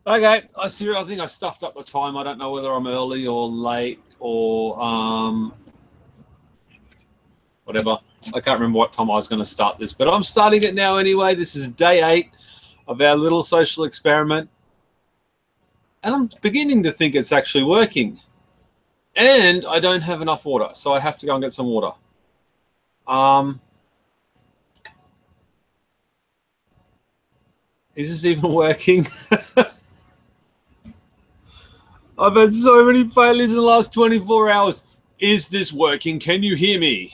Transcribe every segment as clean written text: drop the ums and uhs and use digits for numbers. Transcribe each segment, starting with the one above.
Okay, I think I stuffed up the time. I don't know whether I'm early or late or whatever. I can't remember what time I was going to start this, but I'm starting it now anyway. This is day 8 of our little social experiment. And I'm beginning to think it's actually working. And I don't have enough water, so I have to go and get some water. Is this even working? I've had so many failures in the last 24 hours. Is this working? Can you hear me?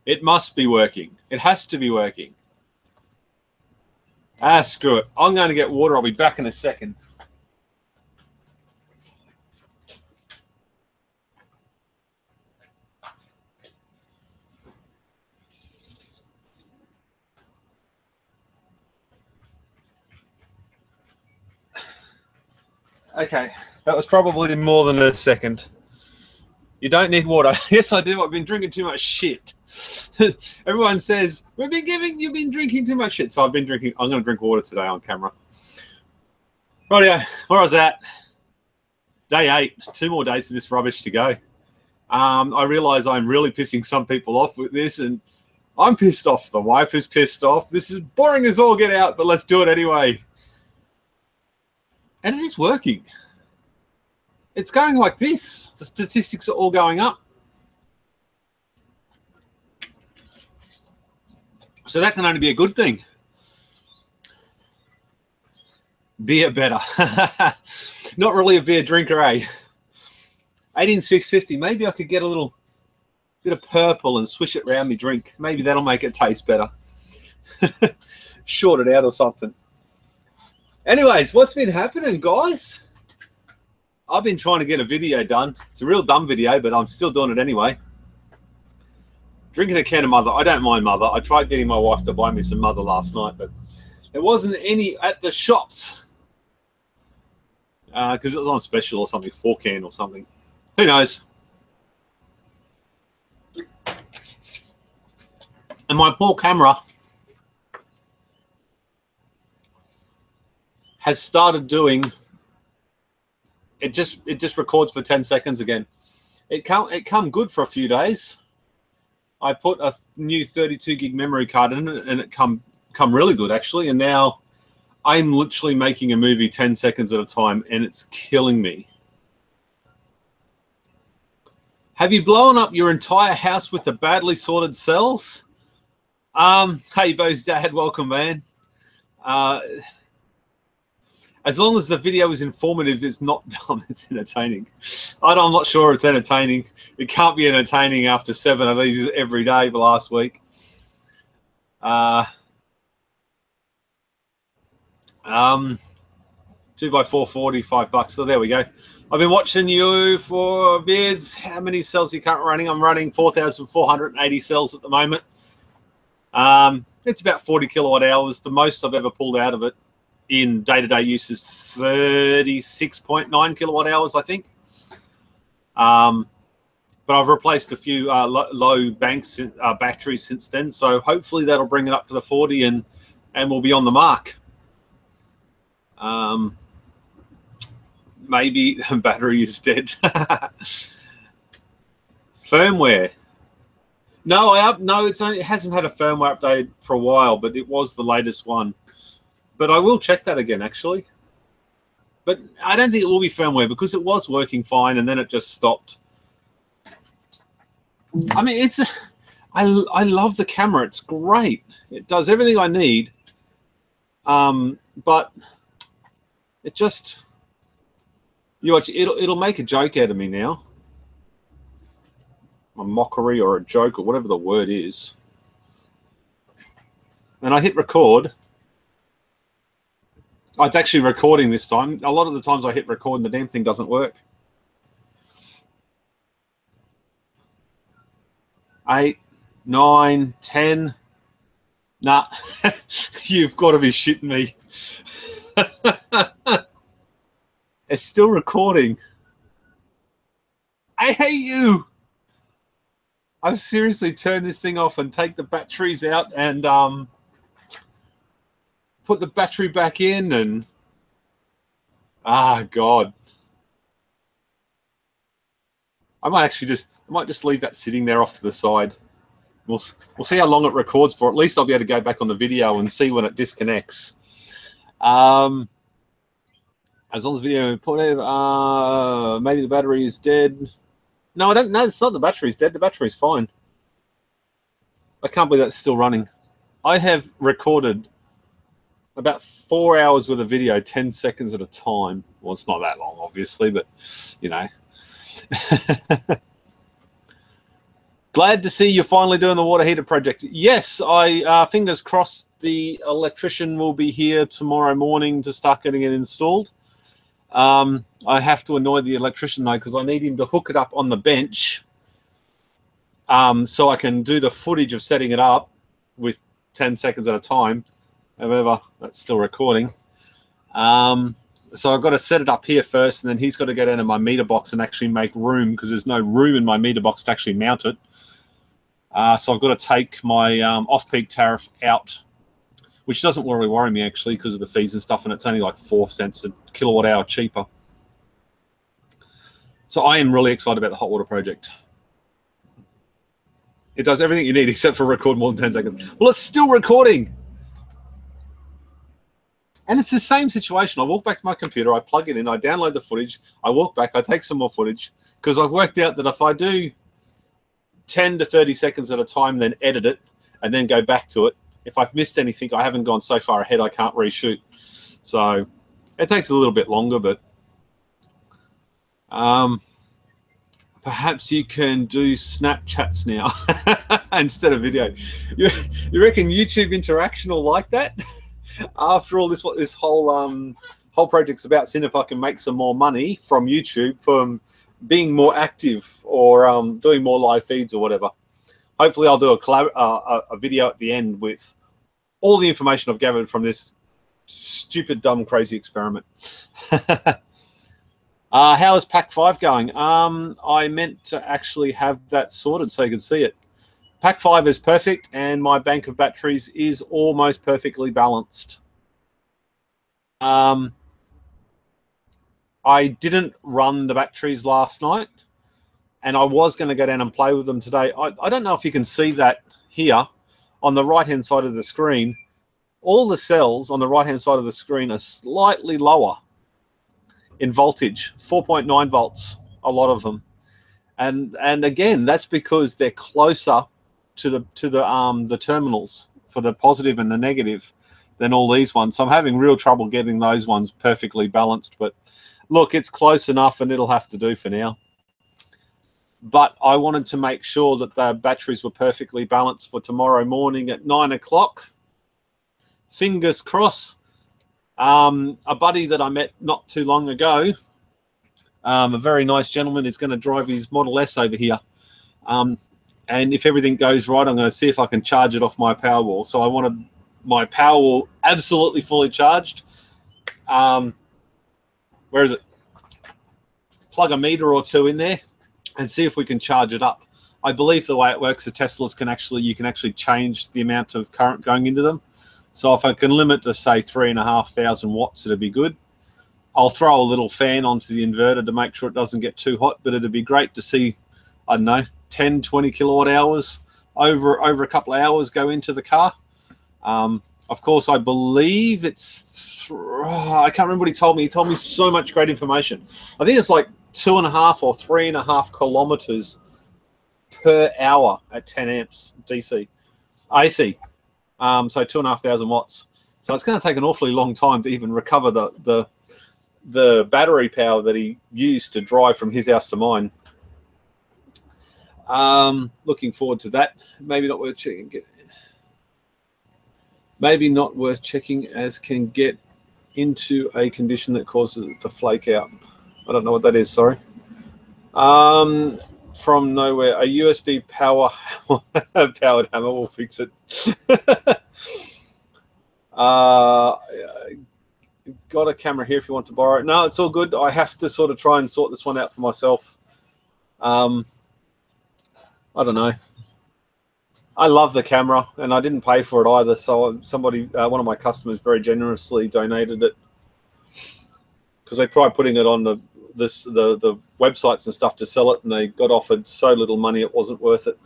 It must be working. It has to be working. Ah, screw it. I'm going to get water. I'll be back in a second. Okay, that was probably more than a second. You don't need water. Yes, I do. I've been drinking too much shit. Everyone says, you've been drinking too much shit. So I've been drinking. I'm going to drink water today on camera. Rightio, where was that? Day 8. 2 more days of this rubbish to go. I realise I'm really pissing some people off with this, and I'm pissed off. The wife is pissed off. This is boring as all get out, but let's do it anyway. And it is working. It's going like this. The statistics are all going up. So that can only be a good thing. Beer better. Not really a beer drinker, eh? 18650. Maybe I could get a little bit of purple and swish it around my drink. Maybe that'll make it taste better. Short it out or something. Anyways, what's been happening, guys? I've been trying to get a video done. It's a real dumb video, but I'm still doing it anyway. Drinking a can of Mother. I don't mind Mother. I tried getting my wife to buy me some Mother last night, but there wasn't any at the shops. Because it was on special or something, 4-can or something. Who knows? And my poor camera has started doing... It just records for 10 seconds again. It come good for a few days. I put a new 32 gig memory card in it, and it come really good actually. And now I'm literally making a movie 10 seconds at a time, and it's killing me. Have you blown up your entire house with the badly sorted cells? Hey, Bo's dad, welcome, man. As long as the video is informative, it's not dumb, it's entertaining. I'm not sure it's entertaining. It can't be entertaining after 7 of these every day for last week. 2x4, $45. So there we go. I've been watching you for vids. How many cells are you currently running? I'm running 4,480 cells at the moment. It's about 40 kilowatt hours. The most I've ever pulled out of it in day-to-day use is 36.9 kilowatt hours, I think. But I've replaced a few low banks batteries since then, so hopefully that'll bring it up to the 40 and we'll be on the mark. Maybe the battery is dead. Firmware. No, it hasn't had a firmware update for a while, but it was the latest one. But I will check that again, actually. But I don't think it will be firmware because it was working fine and then it just stopped. I mean, I love the camera. It's great. It does everything I need. But it just, you watch, it'll make a joke out of me now. A mockery or a joke or whatever the word is. And I hit record. Oh, it's actually recording this time. A lot of the times I hit record and the damn thing doesn't work. 8, 9, 10. Nah, you've got to be shitting me. It's still recording. I hate you. I've seriously turned this thing off and take the batteries out and put the battery back in, and Ah, God. I might just leave that sitting there off to the side. We'll see how long it records for. At least I'll be able to go back on the video and see when it disconnects. As long as the video put maybe the battery is dead. No, I don't know. It's not the battery's dead. The battery's fine. I can't believe that's still running. I have recorded about 4 hours worth of video, 10 seconds at a time. Well, it's not that long, obviously, but you know. Glad to see you're finally doing the water heater project. Yes, I fingers crossed the electrician will be here tomorrow morning to start getting it installed. I have to annoy the electrician though, because I need him to hook it up on the bench so I can do the footage of setting it up with 10 seconds at a time. However, that's still recording. So I've got to set it up here first, and then he's got to get into my meter box and actually make room, because there's no room in my meter box to actually mount it. So I've got to take my off-peak tariff out, which doesn't really worry me actually because of the fees and stuff, and it's only like 4 cents a kilowatt hour cheaper. So I am really excited about the hot water project. It does everything you need except for record more than 10 seconds. Well, it's still recording. And it's the same situation. I walk back to my computer, I plug it in, I download the footage, I walk back, I take some more footage, because I've worked out that if I do 10 to 30 seconds at a time, then edit it, and then go back to it, if I've missed anything, I haven't gone so far ahead, I can't reshoot. So it takes a little bit longer, but perhaps you can do Snapchats now instead of video. You reckon YouTube interaction will like that? After all this, what this whole project's about, seeing if I can make some more money from YouTube from being more active or doing more live feeds or whatever. Hopefully I'll do a video at the end with all the information I've gathered from this stupid, dumb, crazy experiment. How is Pack 5 going? I meant to actually have that sorted so you can see it. Pack 5 is perfect, and my bank of batteries is almost perfectly balanced. I didn't run the batteries last night, and I was going to go down and play with them today. I don't know if you can see that here on the right-hand side of the screen. All the cells on the right-hand side of the screen are slightly lower in voltage, 4.9 volts, a lot of them. And again, that's because they're closer to the terminals for the positive and the negative than all these ones. So I'm having real trouble getting those ones perfectly balanced, but look, it's close enough and it'll have to do for now. But I wanted to make sure that the batteries were perfectly balanced for tomorrow morning at 9 o'clock. Fingers crossed. A buddy that I met not too long ago, a very nice gentleman, is going to drive his Model S over here. And if everything goes right, I'm going to see if I can charge it off my Powerwall. So I wanted my Powerwall absolutely fully charged. Where is it? Plug a meter or two in there and see if we can charge it up. I believe the way it works, the Teslas you can actually change the amount of current going into them. So if I can limit to say 3,500 watts, it'd be good. I'll throw a little fan onto the inverter to make sure it doesn't get too hot, but it'd be great to see, I don't know, 10, 20 kilowatt hours over a couple of hours go into the car. Of course, I believe it's, I can't remember what he told me. He told me so much great information. I think it's like 2.5 or 3.5 kilometers per hour at 10 amps DC, AC. So 2,500 watts. So it's going to take an awfully long time to even recover the battery power that he used to drive from his house to mine. Looking forward to that. Maybe not worth checking. Maybe not worth checking, as can get into a condition that causes it to flake out. I don't know what that is. Sorry. From nowhere, a USB powered hammer will fix it. Got a camera here if you want to borrow it. No, it's all good. I have to sort of try and sort this one out for myself. I don't know. I love the camera, and I didn't pay for it either. So somebody, one of my customers, very generously donated it. because they tried putting it on the websites and stuff to sell it, and they got offered so little money it wasn't worth it.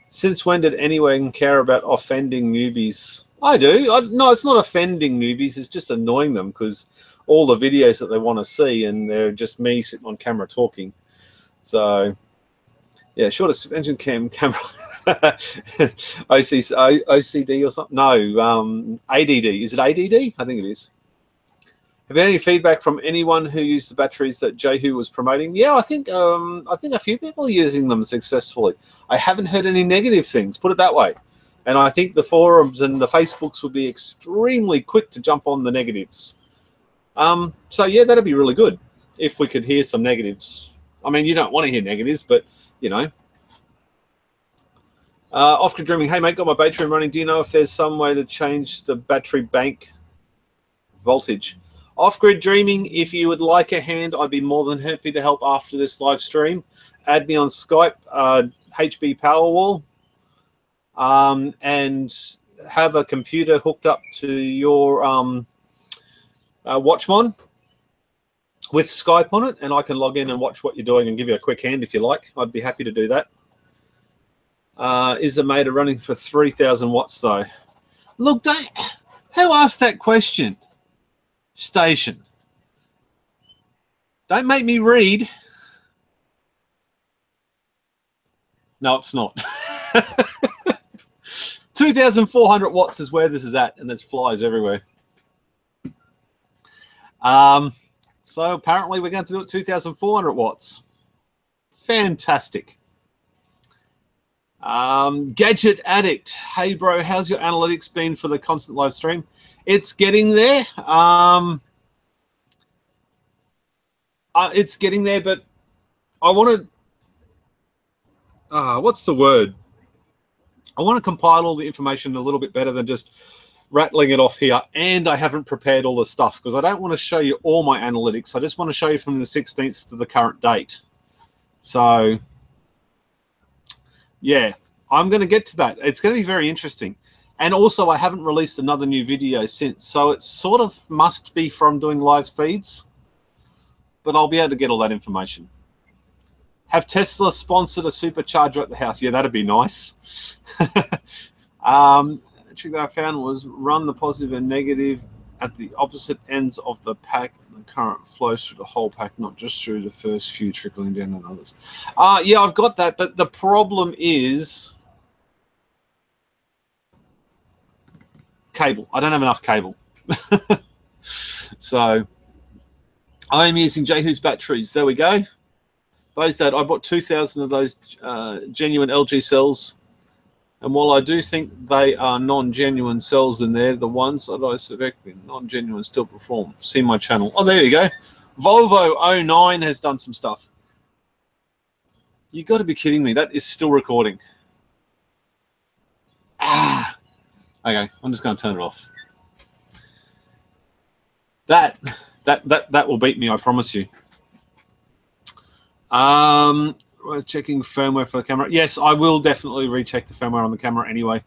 Since when did anyone care about offending newbies? I do. No, it's not offending newbies. It's just annoying them because all the videos that they want to see, and they're just me sitting on camera talking. So, yeah, shortest engine camera. OCD or something? No, ADD. Is it ADD? I think it is. Have you had any feedback from anyone who used the batteries that Jehu was promoting? Yeah, I think a few people are using them successfully. I haven't heard any negative things, put it that way. And I think the forums and the Facebooks will be extremely quick to jump on the negatives. So yeah, that'd be really good if we could hear some negatives. I mean, you don't want to hear negatives, but you know. Off-grid dreaming. Hey mate, got my battery running. Do you know if there's some way to change the battery bank voltage? Off-grid dreaming, if you would like a hand, I'd be more than happy to help after this live stream. Add me on Skype, HBPowerwall, and have a computer hooked up to your Watchmon with Skype on it, and I can log in and watch what you're doing and give you a quick hand if you like. I'd be happy to do that. Is the motor running for 3,000 watts though? Look, who asked that question? Station. Don't make me read. No, it's not. 2,400 watts is where this is at, and there's flies everywhere. So apparently we're going to do it 2,400 watts. Fantastic. Gadget Addict. Hey bro, how's your analytics been for the constant live stream? It's getting there. It's getting there, but I want to, what's the word? I want to compile all the information a little bit better than just rattling it off here. And I haven't prepared all the stuff because I don't want to show you all my analytics. I just want to show you from the 16th to the current date. So yeah, I'm going to get to that. It's going to be very interesting. And also, I haven't released another new video since, so it sort of must be from doing live feeds, but I'll be able to get all that information. Have Tesla sponsored a supercharger at the house? Yeah, that'd be nice. The trick that I found was run the positive and negative at the opposite ends of the pack, and the current flows through the whole pack, not just through the first few trickling down on others. Yeah, I've got that, but the problem is cable. I don't have enough cable. So I am using Jehu's batteries. There we go. Those that I bought 2,000 of those genuine LG cells. And while I do think they are non-genuine cells in there, the ones that I suspect non-genuine still perform. See my channel. Oh, there you go. Volvo 09 has done some stuff. You got to be kidding me. That is still recording. Okay, I'm just going to turn it off. That will beat me, I promise you. We're checking firmware for the camera. Yes, I will definitely recheck the firmware on the camera anyway.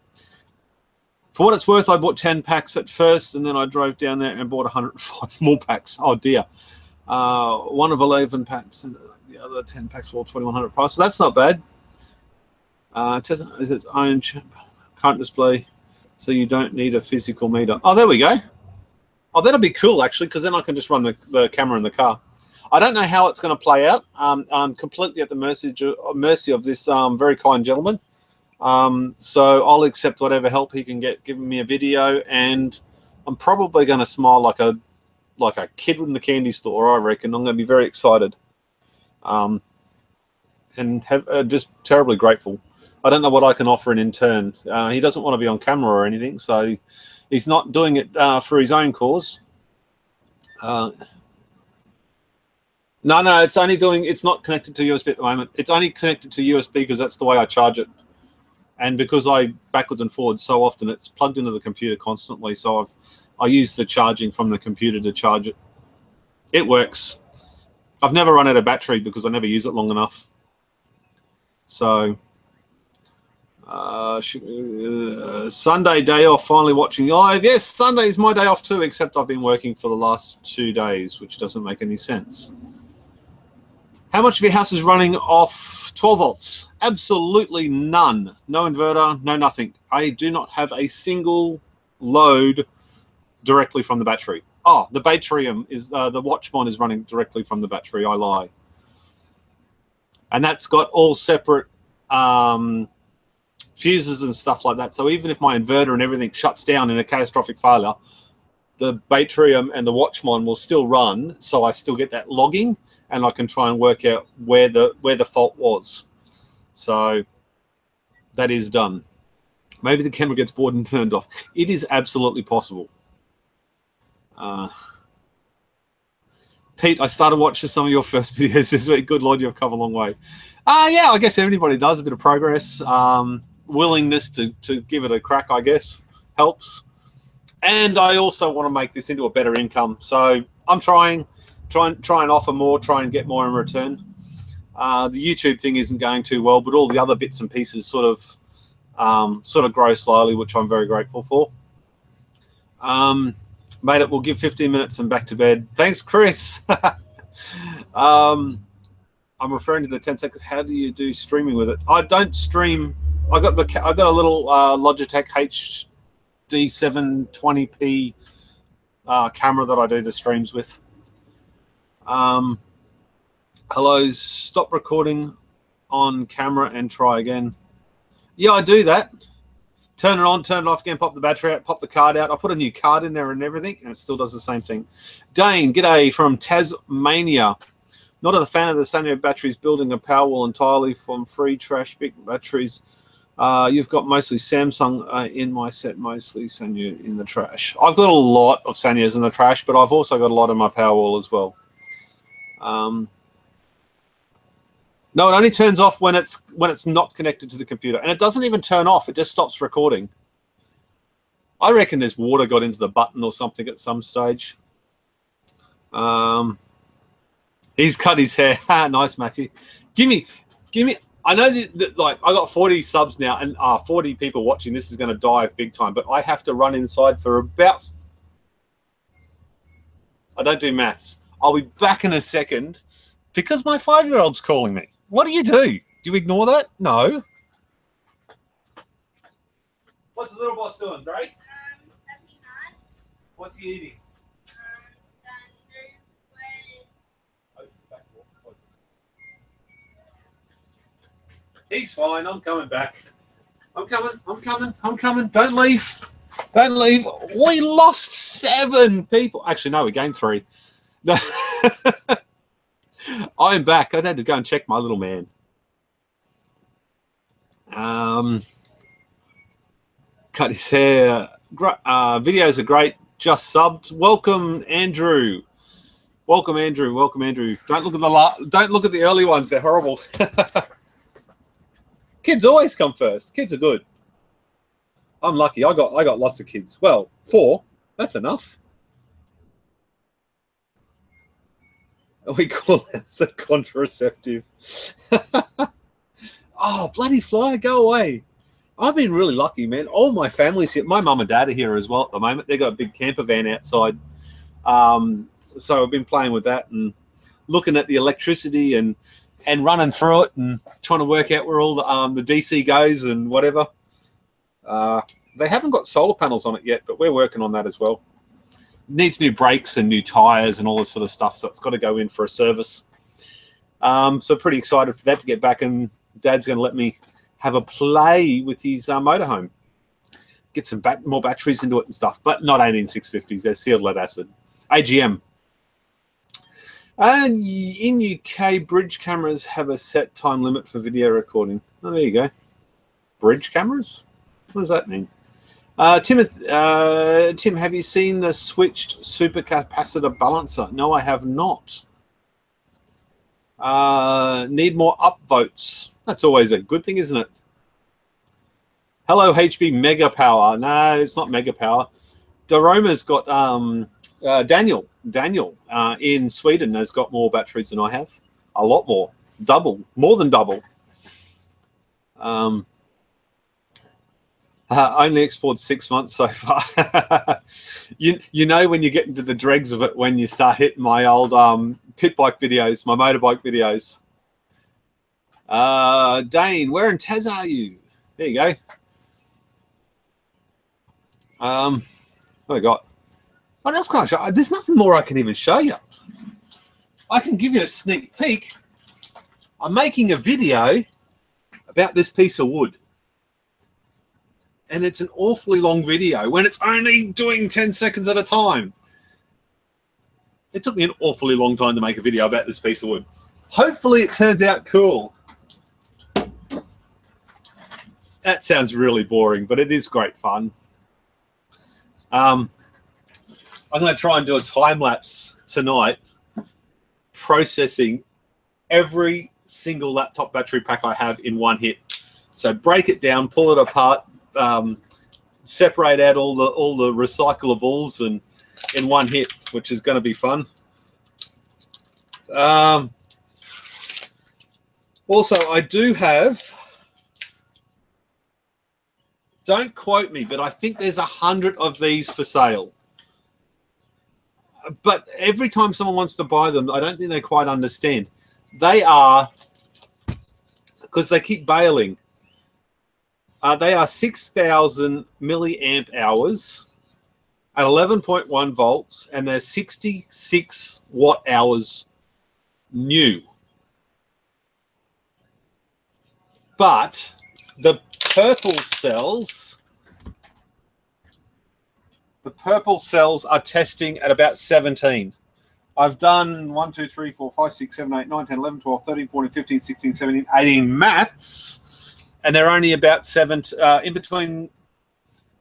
For what it's worth, I bought 10 packs at first, and then I drove down there and bought 105 more packs. Oh dear. One of 11 packs, and the other 10 packs for all 2,100 price. So that's not bad. Tesla is its own current display, so you don't need a physical meter. Oh, there we go. Oh, that'll be cool actually, because then I can just run the camera in the car. I don't know how it's going to play out. I'm completely at the mercy of this very kind gentleman. So I'll accept whatever help he can get giving me a video, and I'm probably going to smile like a kid in the candy store, I reckon. I'm going to be very excited and just terribly grateful. I don't know what I can offer in turn. He doesn't want to be on camera or anything, so he's not doing it for his own cause. No, it's only doing, it's not connected to USB at the moment. It's only connected to USB because that's the way I charge it. And because I backwards and forwards so often, it's plugged into the computer constantly. So I use the charging from the computer to charge it. It works. I've never run out of battery because I never use it long enough. So Sunday day off, finally watching live. Yes, Sunday is my day off too, except I've been working for the last 2 days, which doesn't make any sense. How much of your house is running off 12 volts? Absolutely none. No inverter, no nothing. I do not have a single load directly from the battery. Oh, the Batrium is, the Watchmon is running directly from the battery. I lie. And that's got all separate fuses and stuff like that. So even if my inverter and everything shuts down in a catastrophic failure, the Batrium and the Watchmon will still run, so I still get that logging, and I can try and work out where the fault was. So that is done. Maybe the camera gets bored and turned off. It is absolutely possible. Pete, I started watching some of your first videos this week. Good Lord, you've come a long way. Yeah, I guess everybody does a bit of progress. Willingness to give it a crack, I guess, helps. And I also want to make this into a better income. So I'm try and offer more, try and get more in return. The YouTube thing isn't going too well, but all the other bits and pieces sort of grow slowly, which I'm very grateful for. Made it. We'll give 15 minutes and back to bed. Thanks, Chris. I'm referring to the 10 seconds. How do you do streaming with it? I don't stream. I got a little Logitech HD 720p camera that I do the streams with. Hello, stop recording on camera and try again. Yeah, I do that. Turn it on, turn it off again, pop the battery out, pop the card out. I put a new card in there and everything, and it still does the same thing. Dane, g'day from Tasmania. Not a fan of the Sanyo batteries, building a Powerwall entirely from free trash big batteries. You've got mostly Samsung in my set, mostly Sanyo in the trash. I've got a lot of Sanyos in the trash, but I've also got a lot in my Powerwall as well. No, it only turns off when it's not connected to the computer, and it doesn't even turn off. It just stops recording. I reckon there's water got into the button or something at some stage. He's cut his hair. Nice, Matthew. Give me. I know that like I got 40 subs now, and 40 people watching. This is going to dive big time, but I have to run inside for about. I don't do maths. I'll be back in a second because my 5-year-old's calling me. What do? Do you ignore that? No. What's the little boss doing, Drake? What's he eating? He's fine. I'm coming back. I'm coming. Don't leave. Don't leave. We lost 7 people. Actually, no, we gained 3. No. I'm back. I had to go and check my little man. Cut his hair. Videos are great. Just subbed. Welcome, Andrew. Welcome, Andrew. Welcome, Andrew. Don't look at the early ones. They're horrible. Kids always come first. Kids are good. I'm lucky. I got lots of kids. Well, 4. That's enough. We call it a contraceptive. Oh, bloody fly, go away. I've been really lucky, man. All my family's here. My mum and dad are here as well at the moment. They've got a big camper van outside. So I've been playing with that and looking at the electricity and running through it and trying to work out where all the DC goes and whatever. They haven't got solar panels on it yet, but we're working on that as well. Needs new brakes and new tires and all this sort of stuff, so it's got to go in for a service. So pretty excited for that to get back, and Dad's going to let me have a play with his motorhome. Get some more batteries into it and stuff, but not 18650s. They're sealed lead acid. AGM. And in UK, bridge cameras have a set time limit for video recording. Oh, there you go. Bridge cameras? What does that mean? Tim, have you seen the switched supercapacitor balancer? No, I have not. Need more upvotes. That's always a good thing, isn't it? Hello, HB Mega Power. No, it's not Mega Power. Daroma's got Daniel in Sweden has got more batteries than I have. A lot more. Double. More than double. Only explored 6 months so far. you know when you get into the dregs of it when you start hitting my old pit bike videos, my motorbike videos. Dane, where in Taz are you? There you go. What I got? What else can I show? There's nothing more I can even show you. I can give you a sneak peek. I'm making a video about this piece of wood. And it's an awfully long video when it's only doing 10 seconds at a time. It took me an awfully long time to make a video about this piece of wood. Hopefully it turns out cool. That sounds really boring, but it is great fun. I'm going to try and do a time lapse tonight, processing every single laptop battery pack I have in one hit. So break it down, pull it apart, separate out all the recyclables and in one hit, which is going to be fun. Also, I do have, don't quote me, but I think there's 100 of these for sale. But every time someone wants to buy them, I don't think they quite understand. They are, because they keep bailing, they are 6,000 milliamp hours at 11.1 volts, and they're 66 watt hours new. But the purple cells are testing at about 17. I've done 1, 2, 3, 4, 5, 6, 7, 8, 9, 10, 11, 12, 13, 14, 15, 16, 17, 18 maths, and they're only about 7, in between. I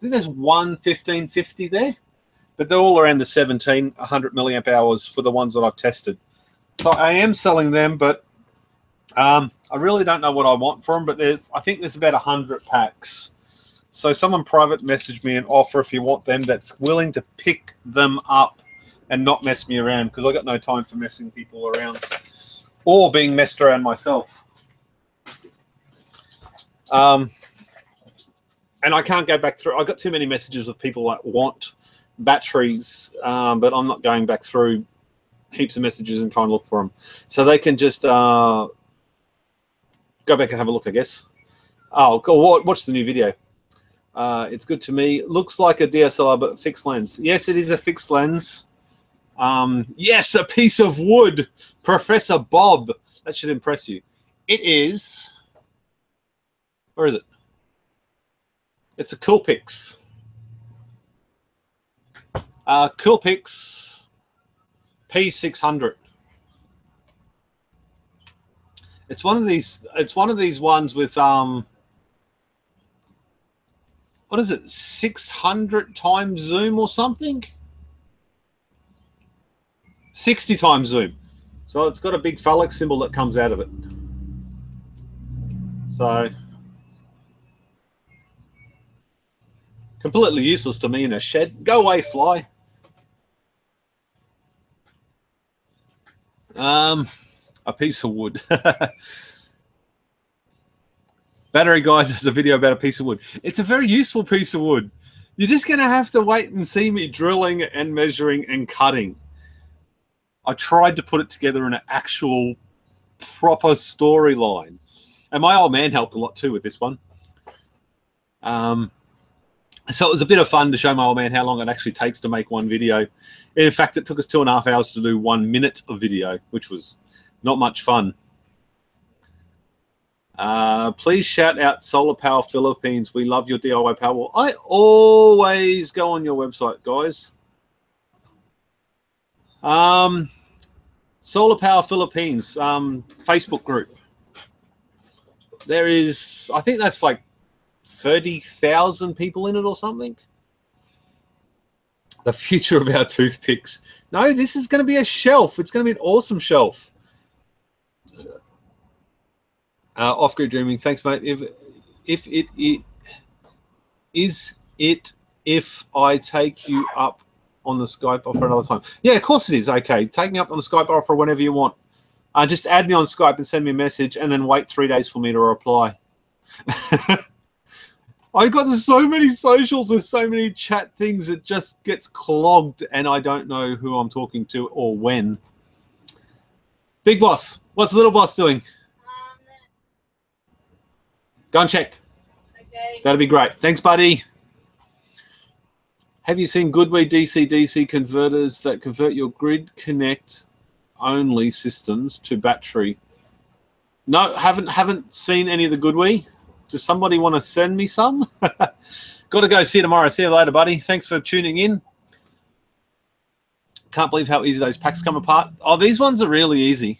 think there's one 1550 there, but they're all around the 100 milliamp hours for the ones that I've tested. So I am selling them, but I really don't know what I want for them, but I think there's about 100 packs. So someone private messaged me and offer if you want them that's willing to pick them up and not mess me around, because I got no time for messing people around or being messed around myself. And I can't go back through. I got too many messages of people that want batteries, but I'm not going back through heaps of messages and try and look for them. So they can just go back and have a look, I guess. Oh, go watch the new video. It's good to me. Looks like a DSLR, but fixed lens. Yes, it is a fixed lens. Yes, a piece of wood. Professor Bob. That should impress you. It is. Where is it? It's a Coolpix. Coolpix P600. It's one of these. It's one of these ones with what is it? 600 times zoom or something? 60 times zoom. So it's got a big phallic symbol that comes out of it. So completely useless to me in a shed. Go away, fly. A piece of wood. Battery Guy does a video about a piece of wood. It's a very useful piece of wood. You're just going to have to wait and see me drilling and measuring and cutting. I tried to put it together in an actual proper storyline. And my old man helped a lot too with this one. So it was a bit of fun to show my old man how long it actually takes to make one video. In fact, it took us 2.5 hours to do 1 minute of video, which was not much fun. Please shout out Solar Power Philippines. We love your DIY Powerwall. I always go on your website, guys. Solar Power Philippines Facebook group. There is, I think that's like 30,000 people in it or something. The future of our toothpicks. No, this is going to be a shelf. It's going to be an awesome shelf. Off-grid dreaming. Thanks, mate. If I take you up on the Skype offer another time? Yeah, of course it is. Okay, take me up on the Skype offer whenever you want. Just add me on Skype and send me a message, and then wait 3 days for me to reply. I got so many socials with so many chat things, it just gets clogged and I don't know who I'm talking to or when. Big boss, what's little boss doing? Go and check. Okay. That'd be great. Thanks, buddy. Have you seen Goodway DC-DC converters that convert your grid connect only systems to battery? No, haven't seen any of the Goodway. Does somebody want to send me some? Got to go. See you tomorrow. See you later, buddy. Thanks for tuning in. Can't believe how easy those packs come apart. Oh, these ones are really easy.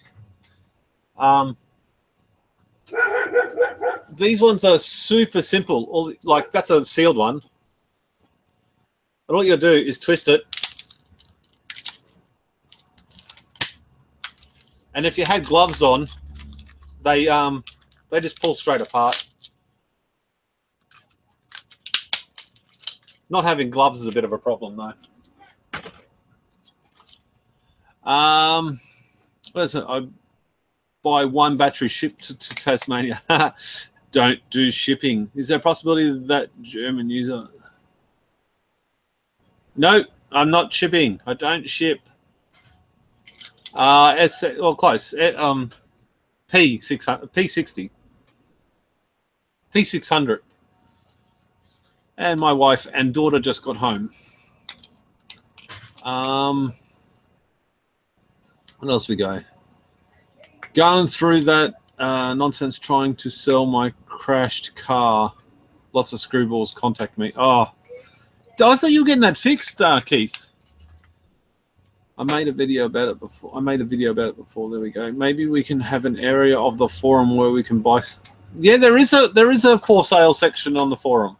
These ones are super simple. Like that's a sealed one. And all you do is twist it. And if you had gloves on, they just pull straight apart. Not having gloves is a bit of a problem, though. What is it? I buy one battery shipped to Tasmania. Don't do shipping. Is there a possibility that German user? No, I'm not shipping. I don't ship. Well, close. P600, P60, P600. And my wife and daughter just got home. What else we go? Going through that nonsense trying to sell my crashed car. Lots of screwballs contact me. Oh, I thought you were getting that fixed, Keith. I made a video about it before. There we go. Maybe we can have an area of the forum where we can buy. Yeah, there is a for sale section on the forum.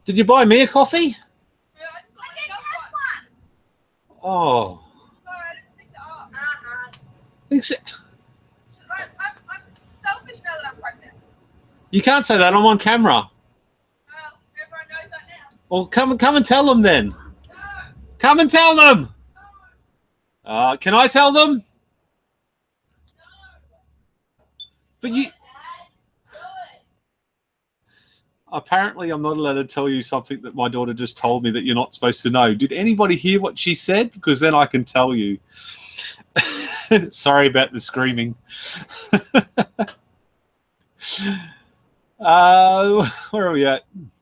Did you buy me a coffee? Oh. Sorry, I didn't pick it up. I'm selfish now that I'm pregnant. You can't say that. I'm on camera. Well, everyone knows that now. Well, come and tell them then. No. Come and tell them. No. Can I tell them? No. But you. Apparently, I'm not allowed to tell you something that my daughter just told me that you're not supposed to know. Did anybody hear what she said? Because then I can tell you. Sorry about the screaming. Where are we at? I'm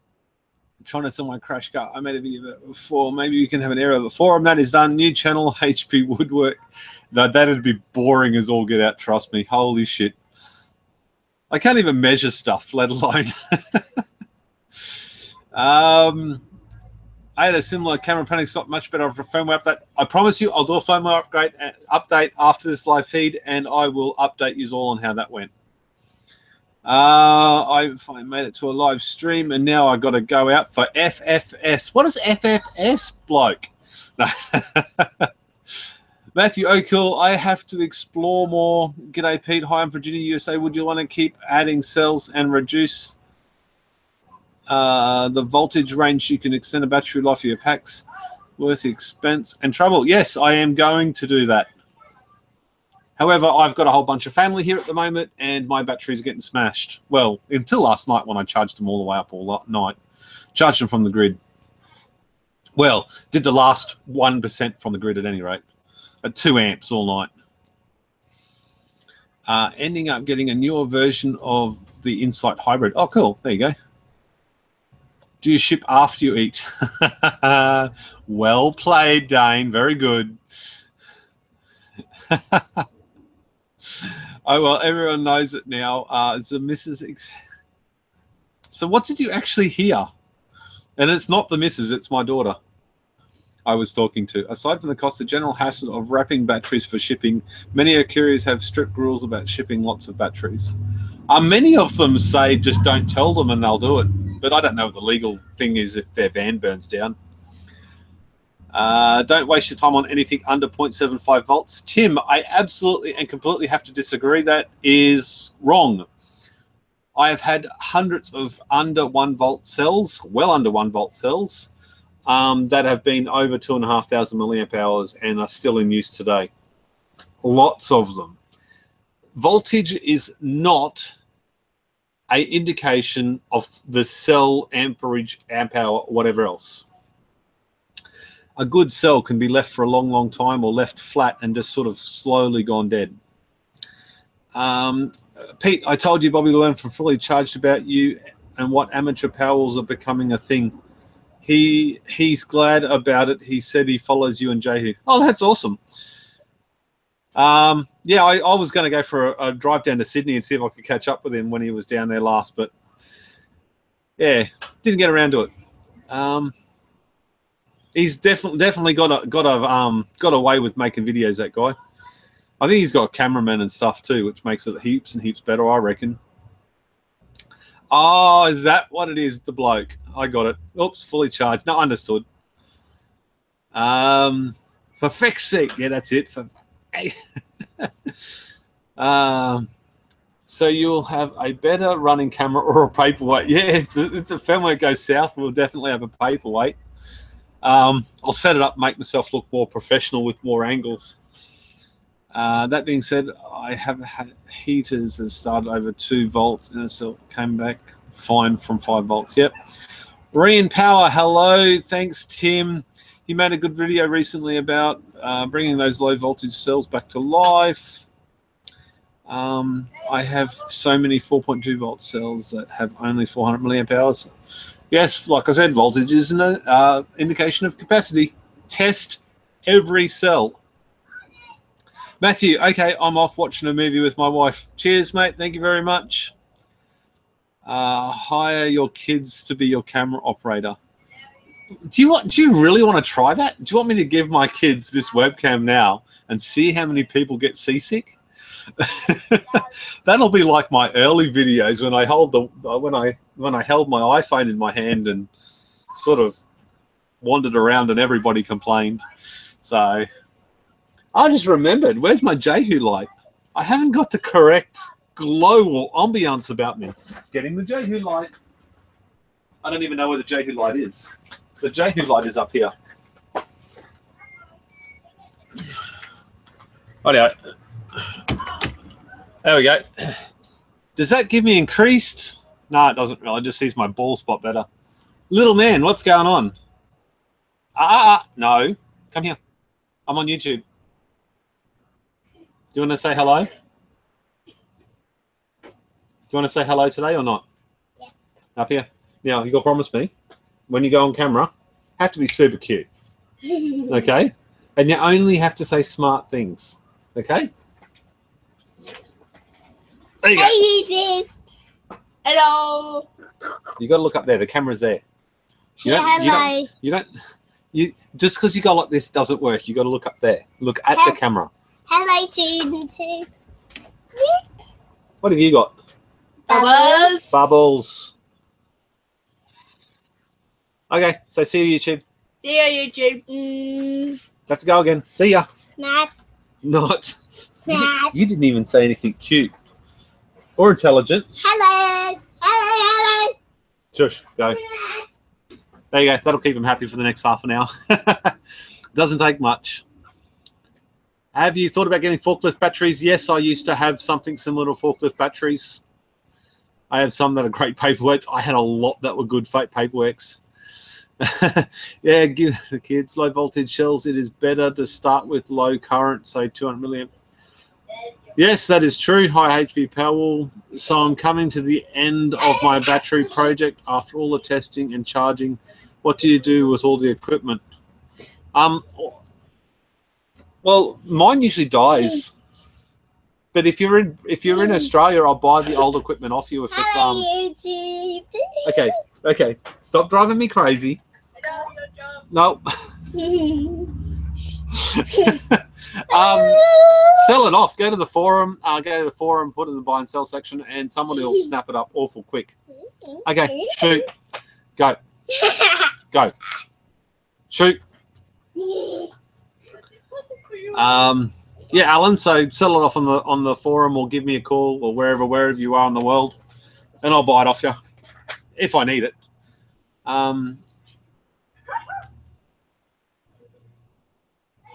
trying to sell my crash car. I made a video about it before. Maybe we can have an area of the forum. That is done. New channel, HP Woodwork. No, that'd be boring as all get out, trust me. Holy shit. I can't even measure stuff, let alone. I had a similar camera panic stop, much better for firmware update. I promise you I'll do a firmware update after this live feed, and I will update you all on how that went. I finally made it to a live stream, and now I got to go out for FFS. What is FFS, bloke? No. Matthew O'Kill, I have to explore more. G'day, Pete. Hi, I'm Virginia, USA. Would you want to keep adding cells and reduce the voltage range? You can extend the battery life of your packs. Worth the expense and trouble. Yes, I am going to do that. However, I've got a whole bunch of family here at the moment, and my batteries are getting smashed. Well, until last night when I charged them all the way up all night. Charged them from the grid. Well, did the last 1% from the grid at any rate. At 2 amps all night. Ending up getting a newer version of the Insight Hybrid. Oh, cool. There you go. Do you ship after you eat? Well played, Dane. Very good. Oh, well, everyone knows it now. It's a Mrs. So what did you actually hear? And it's not the missus, it's my daughter I was talking to. Aside from the cost, the general hassle of wrapping batteries for shipping, many couriers have strict rules about shipping lots of batteries. Many of them say just don't tell them and they'll do it. But I don't know what the legal thing is if their van burns down. Don't waste your time on anything under 0.75 volts. Tim, I absolutely and completely have to disagree. That is wrong. I have had hundreds of under 1 volt cells, well under 1 volt cells, that have been over 2,500 milliamp hours and are still in use today. lots of them. Voltage is not an indication of the cell amperage, amp hour, whatever else. A good cell can be left for a long, long time or left flat and just sort of slowly gone dead. Pete, I told you Bobby Llewellyn from Fully Charged about you and what amateur Powerwalls are becoming a thing. He's glad about it. He said he follows you and Jehu. Oh, that's awesome. Yeah, I was going to go for a drive down to Sydney and see if I could catch up with him when he was down there last, but yeah, didn't get around to it. He's definitely got a way with making videos, that guy. I think he's got a cameraman and stuff too, which makes it heaps and heaps better, I reckon. Oh, is that what it is, the bloke? I got it. Oops, fully charged. No, understood. For feck's sake. Yeah, that's it. So you'll have a better running camera or a paperweight. Yeah, if the firmware goes south, we'll definitely have a paperweight. I'll set it up, make myself look more professional with more angles. That being said, I have had heaters that started over 2 volts and it came back fine from 5 volts. Yep. Rian Power, hello. Thanks, Tim. He made a good video recently about bringing those low voltage cells back to life. I have so many 4.2 volt cells that have only 400 milliamp hours. Yes, like I said, voltage is an indication of capacity. Test every cell. Matthew, okay, I'm off watching a movie with my wife. Cheers, mate. Thank you very much. Hire your kids to be your camera operator. Do you really want to try that? Do you want me to give my kids this webcam now and see how many people get seasick? That'll be like my early videos when I hold when I held my iPhone in my hand and sort of wandered around and everybody complained. So I just remembered, where's my Jehu light? I haven't got the correct glow or ambiance about me. Getting the Jehu light. I don't even know where the Jehu light is. The Jehu light is up here. There we go. Does that give me increased? No, it doesn't really. It just sees my ball spot better. Little man, what's going on? No. Come here. I'm on YouTube. Do you want to say hello? Do you want to say hello today or not? Yeah. Up here. Now, you got to promise me, when you go on camera, have to be super cute. Okay? And you only have to say smart things. Okay? There you go. Hey, YouTube. Hello. You got to look up there. The camera's there. Hello. Just because you go like this doesn't work. You got to look up there. Look at the camera. Hello, YouTube. What have you got? Bubbles. Bubbles. Okay, so see you, YouTube. See you, YouTube. Have to go again. See ya. Not. You didn't even say anything cute or intelligent. Hello. Hello. Shush, go. There you go. That'll keep him happy for the next half an hour. Doesn't take much. Have you thought about getting forklift batteries? Yes, I used to have something similar to forklift batteries. I have some that are great paperworks. I had a lot that were good fake paperworks. Yeah, give the kids low voltage shells. It is better to start with low current, say 200 milliamp. Yes, that is true. Hi, HBPowerwall. So I'm coming to the end of my battery project after all the testing and charging. What do you do with all the equipment? Well, mine usually dies. But if you're in Australia, I'll buy the old equipment off you if it's Okay. Stop driving me crazy. No. Sell it off. Go to the forum. Put it in the buy and sell section, and somebody will snap it up awful quick. Okay, shoot. Go. Go. Shoot. Yeah, Alan. So sell it off on the forum, or give me a call, or wherever you are in the world, and I'll buy it off you if I need it.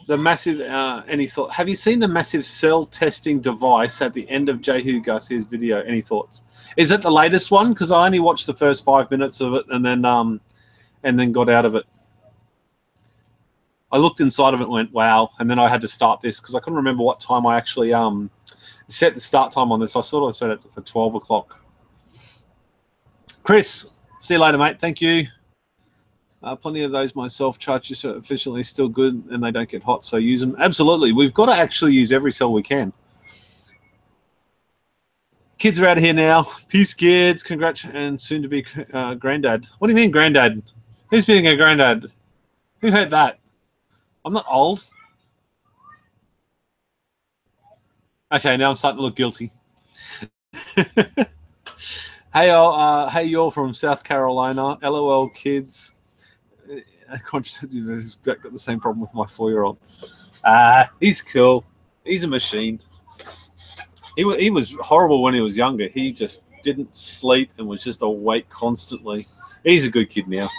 The massive, any thought? Have you seen the massive cell testing device at the end of Jehu Garcia's video? Any thoughts? Is it the latest one? Because I only watched the first 5 minutes of it and then got out of it. I looked inside of it and went, wow. And then I had to start this because I couldn't remember what time I actually set the start time on this. I sort of set it for 12 o'clock. Chris, see you later, mate. Thank you. Plenty of those myself. Charges are efficiently still good and they don't get hot, so use them. Absolutely. We've got to actually use every cell we can. Kids are out of here now. Peace, kids. Congrats and soon to be granddad. What do you mean, granddad? Who's being a granddad? Who heard that? I'm not old. Okay, now I'm starting to look guilty. Hey, y'all from South Carolina. LOL, kids. Conscious got the same problem with my 4-year-old. He's cool. He's a machine. He was horrible when he was younger. He just didn't sleep and was just awake constantly. He's a good kid now.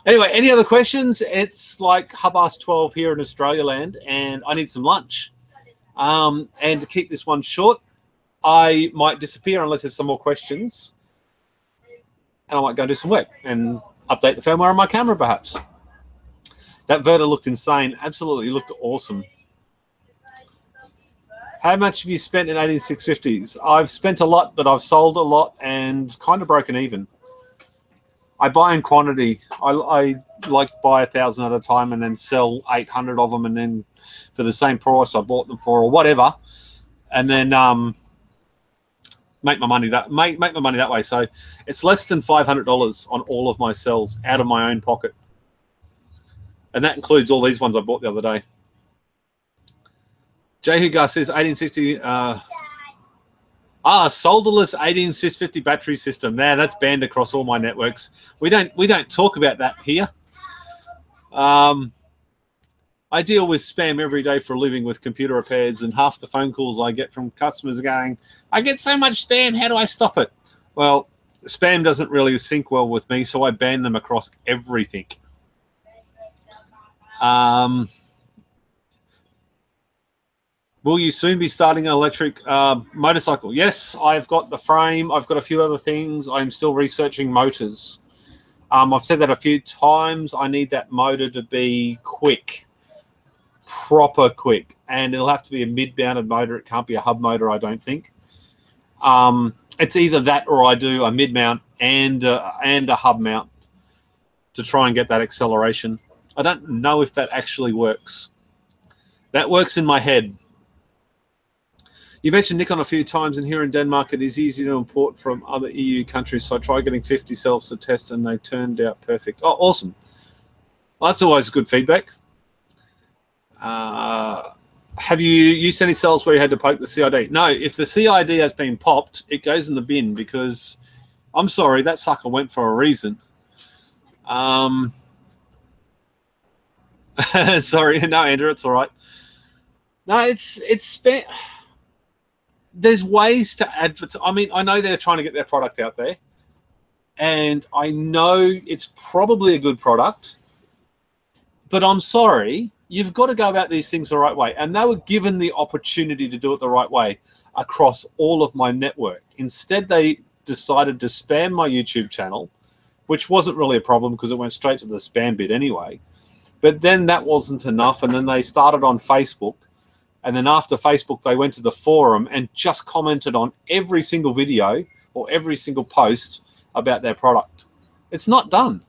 Anyway, any other questions? It's like 12:30 here in Australia land, and I need some lunch. And to keep this one short, I might disappear unless there's some more questions. And I might go do some work and update the firmware on my camera, perhaps. That Verta looked insane. Absolutely looked awesome. How much have you spent in 18650s? I've spent a lot, but I've sold a lot and kind of broken even. I buy in quantity. I like buy 1,000 at a time and then sell 800 of them, and then for the same price I bought them for, or whatever, and then make my money that way. So it's less than $500 on all of my cells out of my own pocket, and that includes all these ones I bought the other day. Jehu Gar says 1860. Solderless 18650 battery system. There, that's banned across all my networks. We don't talk about that here. I deal with spam every day for a living with computer repairs, and half the phone calls I get from customers are going, I get so much spam, how do I stop it? Well, spam doesn't really sync well with me, so I ban them across everything. Will you soon be starting an electric motorcycle? Yes, I've got the frame. I've got a few other things. I'm still researching motors. I've said that a few times. I need that motor to be quick, proper quick. And it'll have to be a mid-mounted motor. It can't be a hub motor, I don't think. It's either that or I do a mid-mount and a hub mount to try and get that acceleration. I don't know if that actually works. That works in my head. You mentioned Nikon a few times, and here in Denmark it is easy to import from other EU countries, so I tried getting 50 cells to test and they turned out perfect. Oh, awesome. Well, that's always good feedback. Have you used any cells where you had to poke the CID? No, if the CID has been popped, it goes in the bin because, I'm sorry, that sucker went for a reason. Sorry, no, Andrew, it's all right. No, it's spent. There's ways to advertise. I mean, I know they're trying to get their product out there, and I know it's probably a good product, but I'm sorry, you've got to go about these things the right way. And they were given the opportunity to do it the right way across all of my network. Instead, they decided to spam my YouTube channel, which wasn't really a problem because it went straight to the spam bit anyway. But then that wasn't enough, and then they started on Facebook. And then after Facebook, they went to the forum and just commented on every single video or every single post about their product. It's not done.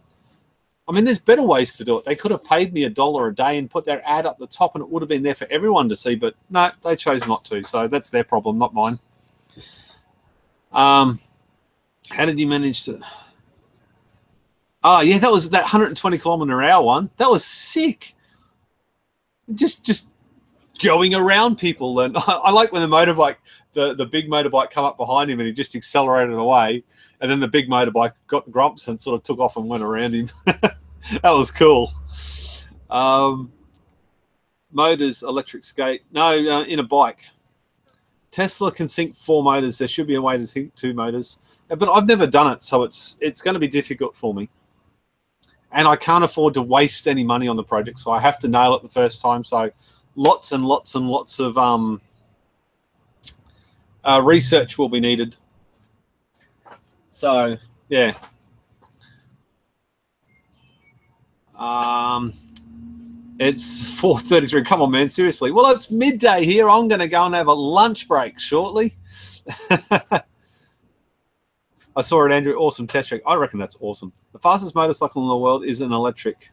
I mean, there's better ways to do it. They could have paid me $1 a day and put their ad up the top, and it would have been there for everyone to see. But no, they chose not to. So that's their problem, not mine. How did you manage to... Oh, yeah, that was that 120 km/h one. That was sick. Just going around people. And I like when the motorbike, the big motorbike come up behind him and he just accelerated away, and then the big motorbike got the grumps and sort of took off and went around him. That was cool. Motors, electric skate. No, in a bike. Tesla can sync 4 motors. There should be a way to sync 2 motors. But I've never done it, so it's going to be difficult for me. and I can't afford to waste any money on the project, so I have to nail it the first time. So lots and lots and lots of research will be needed. So yeah. It's 4:33. Come on, man. Seriously. Well, it's midday here. I'm going to go and have a lunch break shortly. I saw it, Andrew. Awesome test track. I reckon that's awesome. The fastest motorcycle in the world is an electric.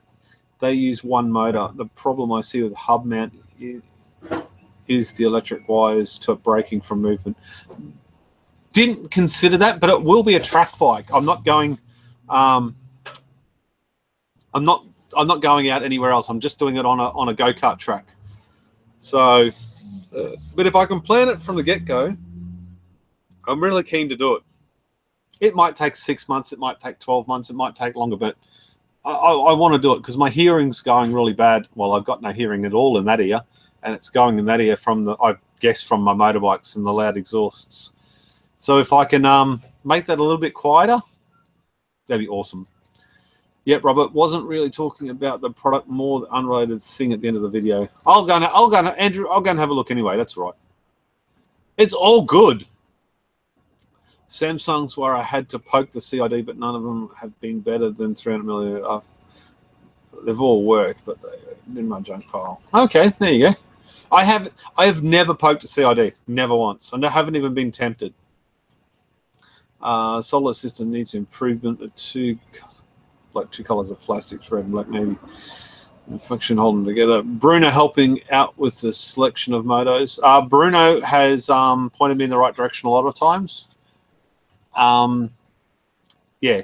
They use one motor. The problem I see with hub mount is the electric wires to braking from movement. Didn't consider that, but it will be a track bike. I'm not going. I'm not going out anywhere else. I'm just doing it on a go-kart track. So, but if I can plan it from the get-go, I'm really keen to do it. It might take 6 months. It might take 12 months. It might take longer, but I want to do it because my hearing's going really bad. Well, I've got no hearing at all in that ear, and it's going in that ear from I guess from my motorbikes and the loud exhausts. So if I can make that a little bit quieter, that'd be awesome. Yep, Robert, wasn't really talking about the product, more the unrelated thing at the end of the video. Andrew, I'll go and have a look anyway. That's right. It's all good. Samsung's where I had to poke the CID, but none of them have been better than 300 millimeter. They've all worked, but they're in my junk pile. Okay, there you go. I have never poked a CID, never once. I haven't even been tempted. Solar system needs improvement. Two colors of plastics, red and black, maybe. And function holding together. Bruno helping out with the selection of motos. Bruno has pointed me in the right direction a lot of times. Yeah,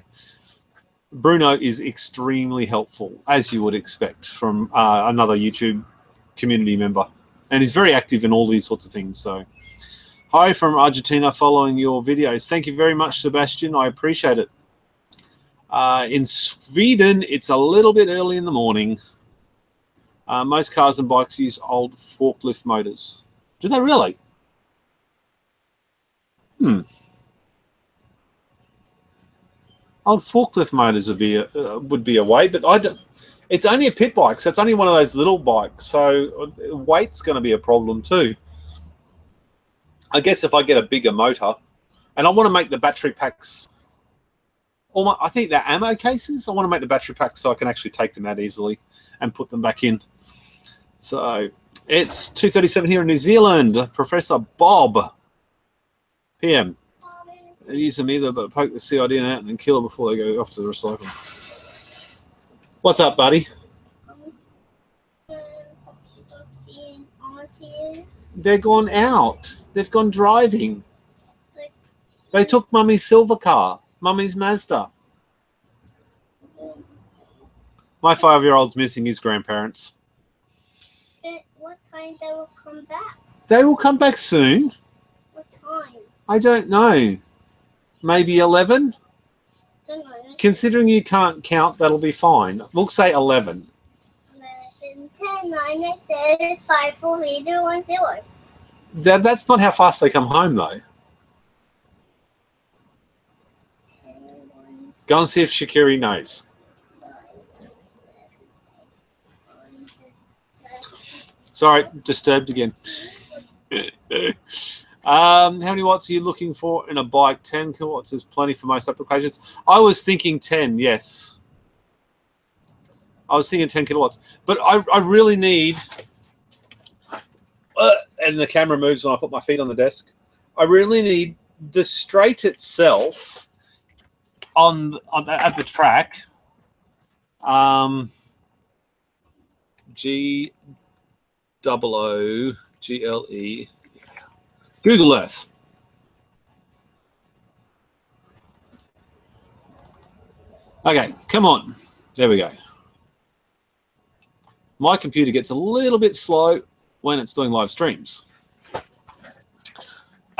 Bruno is extremely helpful, as you would expect from another YouTube community member, and he's very active in all these sorts of things. So hi from Argentina, following your videos. Thank you very much, Sebastian. I appreciate it. In Sweden, it's a little bit early in the morning. Most cars and bikes use old forklift motors. Do they really? Old forklift motors would be a way, but I don't. It's only a pit bike, so it's only one of those little bikes. So weight's going to be a problem too. I guess if I get a bigger motor, and I want to make the battery packs. I think they're ammo cases. I want to make the battery packs so I can actually take them out easily and put them back in. So it's 2:37 here in New Zealand. Professor Bob, PM. Use them either, but poke the CID in out and kill it before they go off to the recycle. What's up, buddy? They're gone out. They've gone driving. They took Mummy's silver car, Mummy's Mazda. My 5-year-old's missing his grandparents. At what time they will come back? They will come back soon. What time? I don't know. Maybe 11? Don't know. Considering you can't count, that'll be fine. We'll say 11. 11, 10, 9, 8, 7, 5, 4, 3, 2, 1, 0. That's not how fast they come home, though. 10, 1, 2, Go and see if Shakiri knows. 5, 6, 7, 8, 9, Sorry, disturbed again. How many watts are you looking for in a bike? 10 kilowatts is plenty for most applications. I was thinking 10, yes. I was thinking 10 kilowatts. But I really need, and the camera moves when I put my feet on the desk, I really need the straight itself at the track. G00GLE. Google Earth. Okay, come on. There we go. My computer gets a little bit slow when it's doing live streams.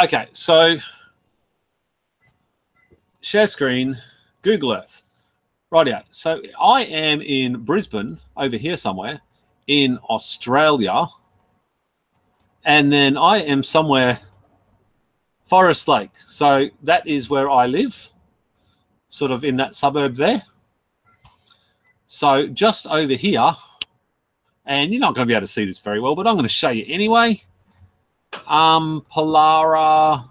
Okay, so share screen, Google Earth. Right out. So I am in Brisbane, over here somewhere, in Australia. And then I am somewhere Forest Lake. So that is where I live, sort of in that suburb there. So just over here, and you're not going to be able to see this very well, but I'm going to show you anyway. Polara,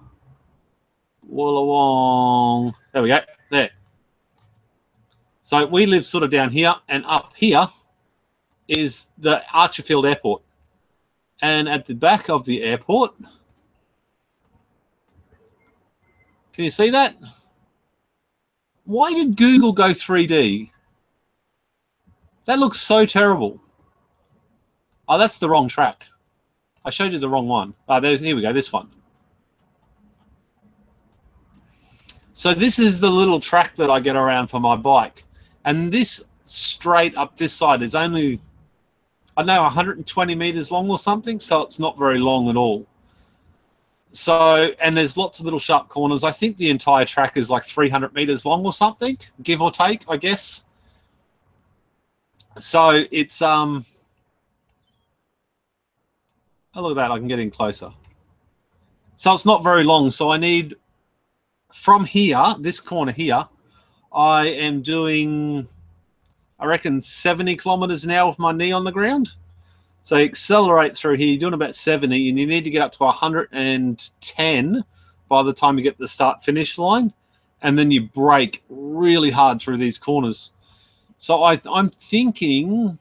Wollongong. There we go. There. So we live sort of down here, and up here is the Archerfield Airport. And at the back of the airport, can you see that? Why did Google go 3D? That looks so terrible. Oh, that's the wrong track. I showed you the wrong one. Oh, here we go, this one. So this is the little track that I get around for my bike. And this straight up this side is only, I don't know, 120 meters long or something, so it's not very long at all. So, and there's lots of little sharp corners. I think the entire track is like 300 meters long or something, give or take, I guess. So it's, oh, look at that, I can get in closer. So it's not very long. So I need, from here, this corner here, I am doing, I reckon, 70 kilometers an hour with my knee on the ground. So you accelerate through here, you're doing about 70, and you need to get up to 110 by the time you get to the start-finish line, and then you brake really hard through these corners. So I'm thinking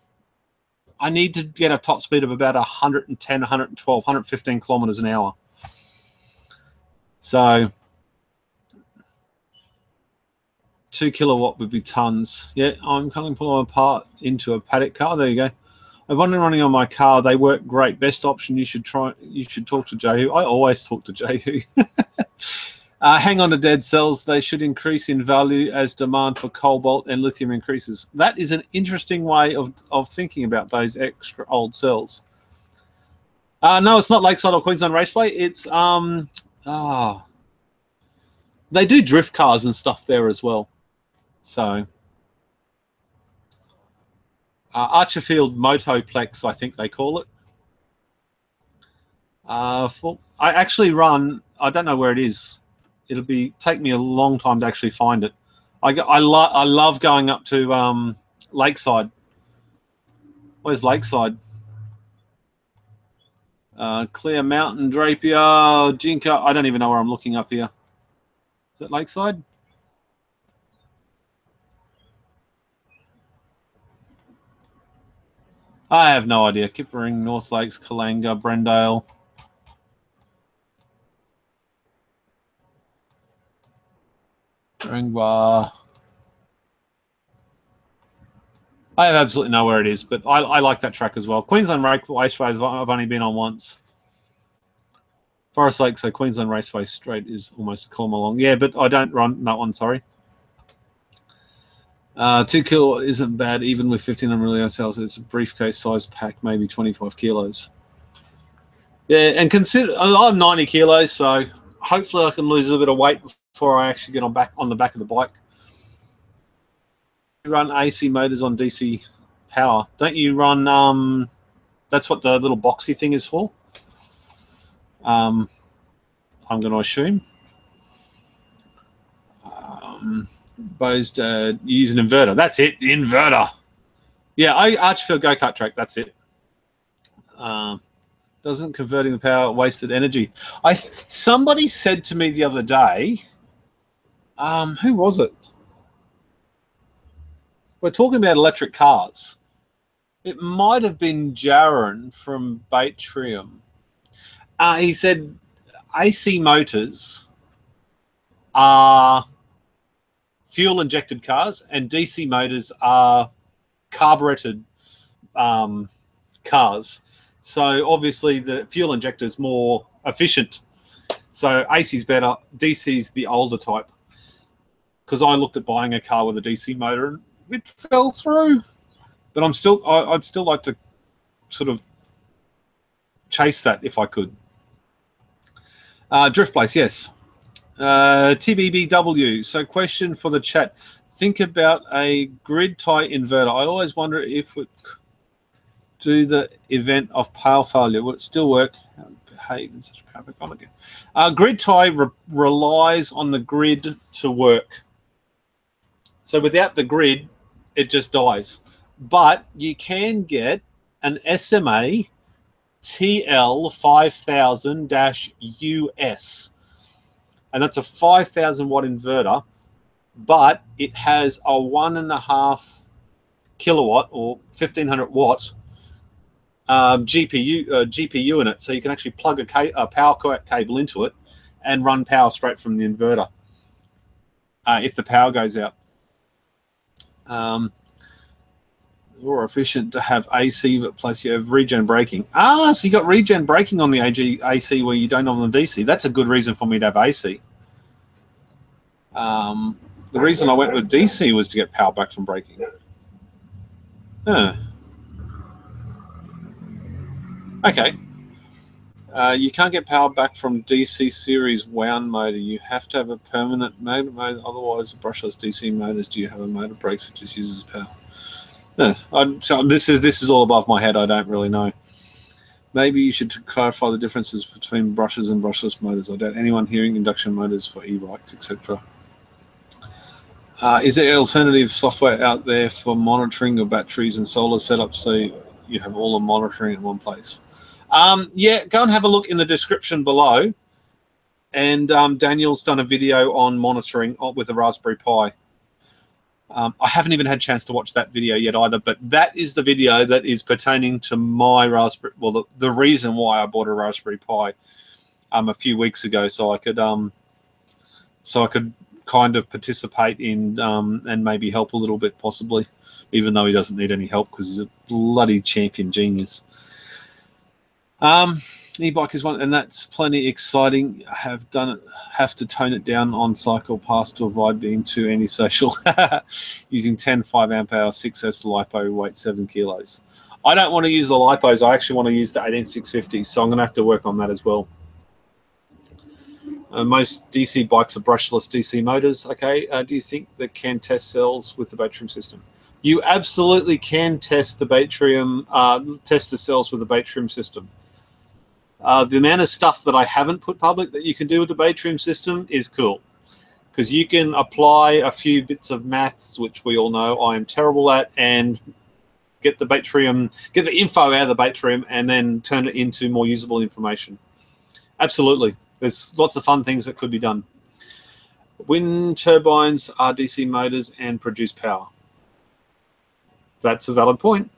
I need to get a top speed of about 110, 112, 115 kilometers an hour. So 2 kilowatt would be tons. Yeah, I'm currently pulling them apart into a paddock car. There you go. I've been running on my car. They work great. Best option. You should talk to Jehu. I always talk to Jehu. Hang on to dead cells. They should increase in value as demand for cobalt and lithium increases. That is an interesting way of thinking about those extra old cells. No, it's not Lakeside or Queensland Raceway. It's they do drift cars and stuff there as well. So Archerfield Motoplex, I think they call it. I actually run, I don't know where it is. It'll take me a long time to actually find it. I love going up to Lakeside. Where's Lakeside? Clear Mountain, Drapier, Jinka. I don't even know where I'm looking up here. Is that Lakeside? I have no idea. Kippering, North Lakes, Kalanga, Brendale. Ringbar. I have absolutely know where it is, but I like that track as well. Queensland Raceway I've only been on once. Forest Lakes, so Queensland Raceway Straight is almost a kilometre long. Yeah, but I don't run that one, sorry. 2 kilowatt isn't bad, even with 1,500 million cells. It's a briefcase size pack, maybe 25 kilos. Yeah, and consider I'm 90 kilos, so hopefully I can lose a bit of weight before I actually get on the back of the bike. You run AC motors on DC power, don't you? Run that's what the little boxy thing is for. I'm going to assume. Bose use an inverter. That's it, the inverter. Yeah, Archerfield go-kart track. That's it. Doesn't converting the power wasted energy? Somebody said to me the other day. Who was it? We're talking about electric cars. It might have been Jaron from Batrium. He said AC motors are fuel-injected cars and DC motors are carbureted cars. So obviously the fuel injector is more efficient. So AC's better, DC's the older type. Because I looked at buying a car with a DC motor and it fell through. But I'd still like to sort of chase that if I could. Drift place, yes. TBBW. So question for the chat. Think about a grid tie inverter. I always wonder if it do the event of power failure. Will it still work? Behave in such a power on again. Grid tie relies on the grid to work. So without the grid, it just dies. But you can get an SMA TL 5000-US, and that's a 5,000 watt inverter, but it has a 1.5 kilowatt or 1,500 watt GPU in it, so you can actually plug a power cable into it and run power straight from the inverter if the power goes out. More efficient to have AC, but plus you have regen braking. So you got regen braking on the AC where you don't on the DC. That's a good reason for me to have AC. The reason I went with DC was to get power back from braking. Okay. You can't get power back from DC series wound motor. You have to have a permanent motor, otherwise brushless DC motors. Do you have a motor brakes that just uses power? No, so this is all above my head. I don't really know. Maybe you should clarify the differences between brushes and brushless motors. I doubt anyone hearing induction motors for e-bikes, etc. Is there alternative software out there for monitoring your batteries and solar setups so you have all the monitoring in one place? Yeah, go and have a look in the description below. And Daniel's done a video on monitoring with a Raspberry Pi. I haven't even had a chance to watch that video yet either, but that is the video that is pertaining to my Raspberry, well, the reason why I bought a Raspberry Pi a few weeks ago, so I could kind of participate in and maybe help a little bit possibly, even though he doesn't need any help because he's a bloody champion genius. E-bike is one, and that's plenty exciting. I have to tone it down on cycle pass to avoid being too antisocial. Using 10 5-amp-hour 6S LiPo, weight 7 kilos. I don't want to use the LiPos. I actually want to use the 18650s, so I'm going to have to work on that as well. Most DC bikes are brushless DC motors. Okay, do you think that can test cells with the Batrium system? You absolutely can test the Batrium, test the cells with the Batrium system. The amount of stuff that I haven't put public that you can do with the Batrium system is cool, because you can apply a few bits of maths, which we all know I am terrible at, and get the Batrium, get the info out of the Batrium, and then turn it into more usable information. Absolutely, there's lots of fun things that could be done. Wind turbines are DC motors and produce power. That's a valid point.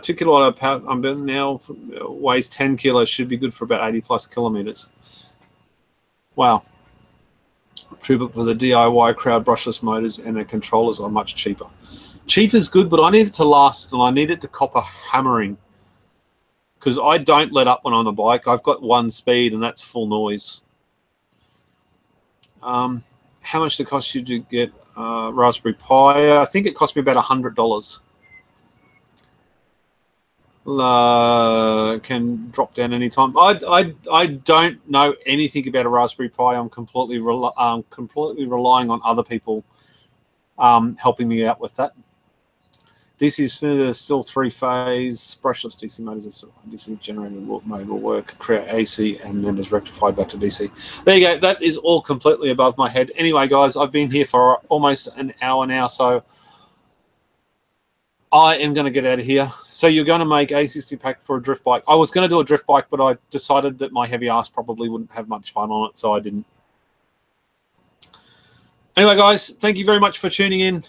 2 kilowatt power now weighs 10 kilos, should be good for about 80+ kilometers. Wow. True, but for the DIY crowd, brushless motors and their controllers are much cheaper. Cheap is good, but I need it to last, and I need it to copper hammering, because I don't let up when I'm on the bike. I've got 1 speed, and that's full noise. How much did it cost you to get Raspberry Pi? I think it cost me about $100. Can drop down anytime. I don't know anything about a Raspberry Pi. I'm completely relying on other people helping me out with that. DC smoother, still 3-phase. Brushless DC motors are still DC generator mode will work. Create AC and then is rectified back to DC. There you go. That is all completely above my head. Anyway, guys, I've been here for almost an hour now, so I am going to get out of here. So you're going to make a 60 pack for a drift bike. I was going to do a drift bike, but I decided that my heavy ass probably wouldn't have much fun on it, so I didn't. Anyway, guys, thank you very much for tuning in.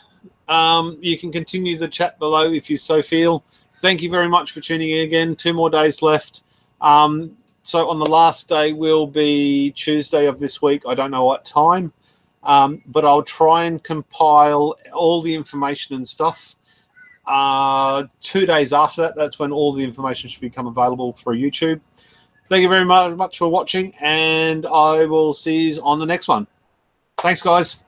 You can continue the chat below if you so feel. Thank you very much for tuning in again. 2 more days left. So on the last day will be Tuesday of this week. I don't know what time, but I'll try and compile all the information and stuff. 2 days after that, that's when all the information should become available for YouTube. Thank you very much for watching, and I will see you on the next one. Thanks, guys.